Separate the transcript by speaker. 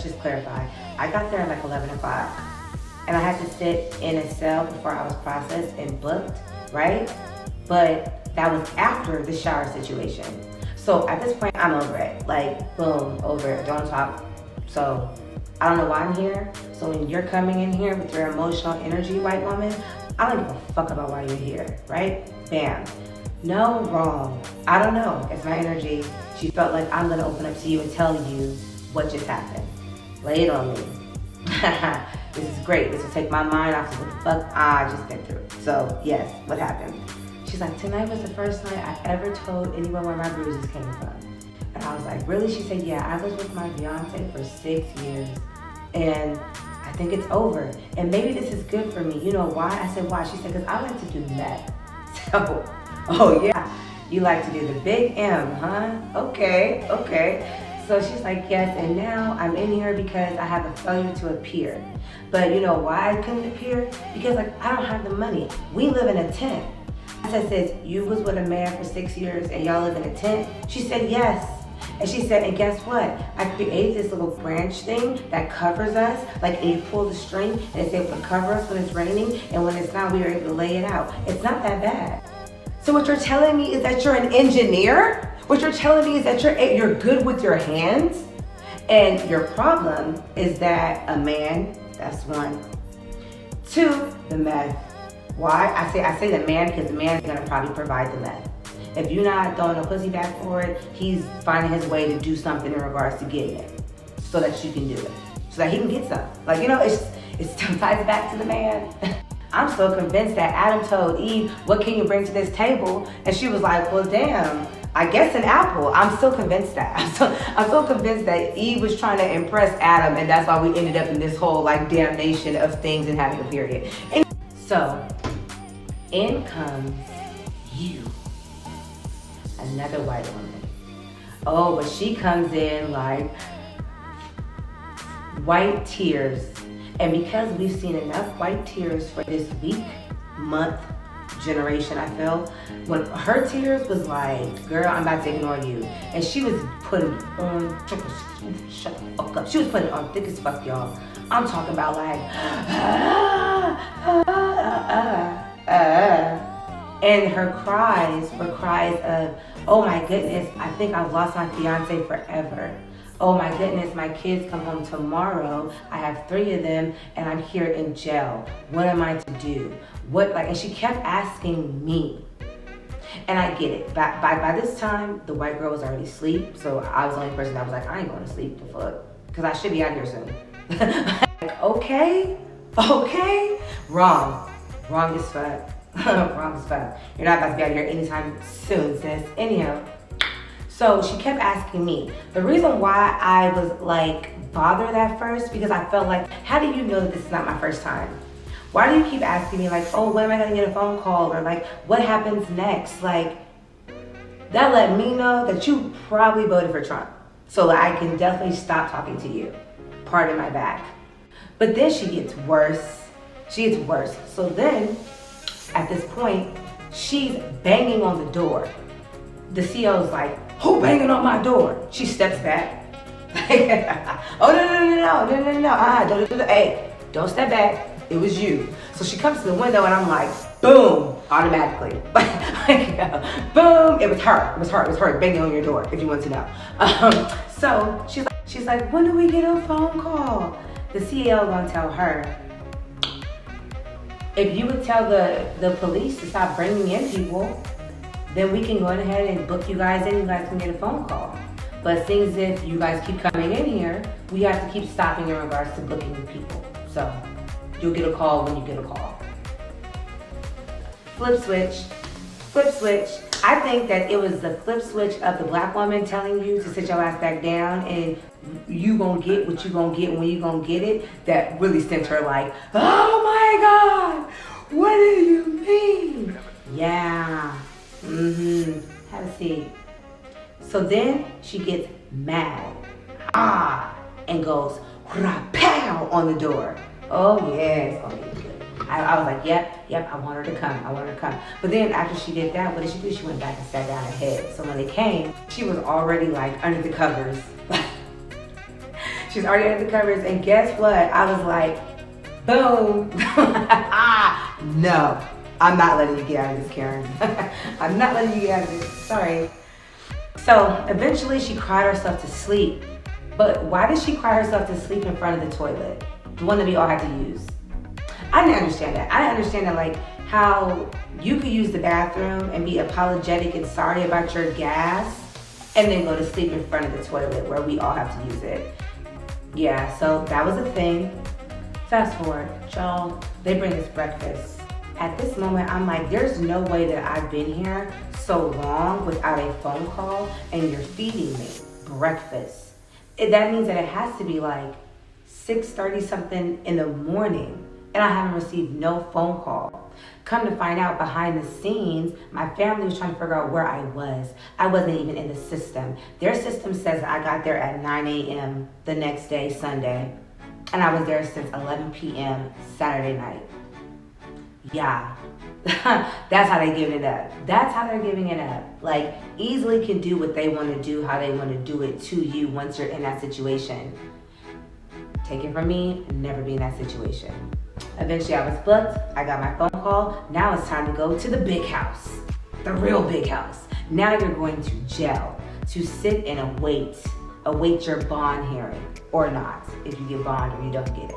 Speaker 1: let's just clarify. I got there at like 11 o'clock and I had to sit in a cell before I was processed and booked, right? But that was after the shower situation. So at this point, I'm over it. Like, boom, over it, don't talk. So I don't know why I'm here. So when you're coming in here with your emotional energy, white woman, I don't give a fuck about why you're here, right? Bam. No, wrong. I don't know. It's my energy. She felt like I'm gonna open up to you and tell you what just happened. Lay it on me. This is great. This will take my mind off of what the fuck I just been through. So yes, what happened? She's like, tonight was the first night I ever told anyone where my bruises came from. And I was like, really? She said, yeah, I was with my fiance for 6 years and I think it's over. And maybe this is good for me. You know why? I said, why? She said, because I like to do meth. So, oh yeah, you like to do the big M, huh? Okay. So she's like, yes, and now I'm in here because I have a failure to appear. But you know why I couldn't appear? Because like, I don't have the money. We live in a tent. I said, you was with a man for 6 years and y'all live in a tent? She said, yes. And she said, and guess what? I created this little branch thing that covers us. Like, and you pull the string and it's able to cover us when it's raining. And when it's not, we are able to lay it out. It's not that bad. So what you're telling me is that you're an engineer? What you're telling me is that you're good with your hands? And your problem is that a man, that's one. Two, the meth. Why? I say the man because the man is gonna probably provide the meth. If you're not throwing a pussy back for it, he's finding his way to do something in regards to getting it so that you can do it, so that he can get some. Like, you know, it ties back to the man. I'm so convinced that Adam told Eve, what can you bring to this table? And she was like, well, damn, I guess an apple. I'm still convinced that. I'm so convinced that Eve was trying to impress Adam, and that's why we ended up in this whole like damnation of things and having a period. And so, in comes you. Another white woman. Oh, but she comes in like white tears. And because we've seen enough white tears for this week, month, generation, I feel, when her tears was like, girl, I'm about to ignore you. And she was putting it on, shut the fuck up. She was putting it on thick as fuck, y'all. I'm talking about like, and her cries were cries of, oh my goodness, I think I've lost my fiance forever. Oh my goodness, my kids come home tomorrow. I have 3 of them and I'm here in jail. What am I to do? And she kept asking me. And I get it. By this time, the white girl was already asleep. So I was the only person that was like, I ain't going to sleep, the fuck. Because I should be out here soon. Like, okay. Wrong as fuck. Wrong as fuck. You're not about to be out here anytime soon, sis. Anyhow, so she kept asking me. The reason why I was like bothered at first, because I felt like, how do you know that this is not my first time? Why do you keep asking me like, oh, when am I gonna get a phone call? Or like, what happens next? Like, that let me know that you probably voted for Trump. So I can definitely stop talking to you. Pardon my back. But then she gets worse. So then, at this point, she's banging on the door. The CEO's like, who banging on my door? She steps back. Oh, no. Hey, don't step back. It was you. So she comes to the window and I'm like, boom, automatically. Boom, it was her banging on your door, if you want to know. So she's like, when do we get a phone call? The CEO gonna tell her, if you would tell the police to stop bringing in people, then we can go ahead and book you guys in, you guys can get a phone call. But things if you guys keep coming in here, we have to keep stopping in regards to booking people. So you'll get a call when you get a call. Flip switch. I think that it was the flip switch of the black woman telling you to sit your ass back down and you gonna get what you gonna get when you gonna get it, that really sent her like, oh my God, what do you mean? Yeah, have a seat. So then she gets mad, and goes, pow, on the door. Oh yeah, it's gonna be good. I was like, yep, I want her to come. But then after she did that, what did she do? She went back and sat down ahead. So when they came, she was already like under the covers. She's already under the covers, and guess what? I was like, boom. No, I'm not letting you get out of this, Karen. I'm not letting you get out of this. Sorry. So eventually she cried herself to sleep. But why did she cry herself to sleep in front of the toilet? The one that we all had to use. I didn't understand that. I didn't understand that, like, how you could use the bathroom and be apologetic and sorry about your gas and then go to sleep in front of the toilet where we all have to use it. Yeah, so that was a thing. Fast forward, y'all, they bring us breakfast. At this moment, I'm like, there's no way that I've been here so long without a phone call and you're feeding me breakfast. That means that it has to be like 6:30 something in the morning and I haven't received no phone call. Come to find out, behind the scenes, my family was trying to figure out where I was. I wasn't even in the system. Their system says I got there at 9 a.m. the next day, Sunday, and I was there since 11 p.m. Saturday night. Yeah, that's how they're giving it up. That's how they're giving it up. Like, easily can do what they want to do, how they want to do it to you once you're in that situation. Take it from me, never be in that situation. Eventually I was booked, I got my phone call. Now it's time to go to the big house, the real big house. Now you're going to jail to sit and await your bond hearing, or not, if you get bond or you don't get it.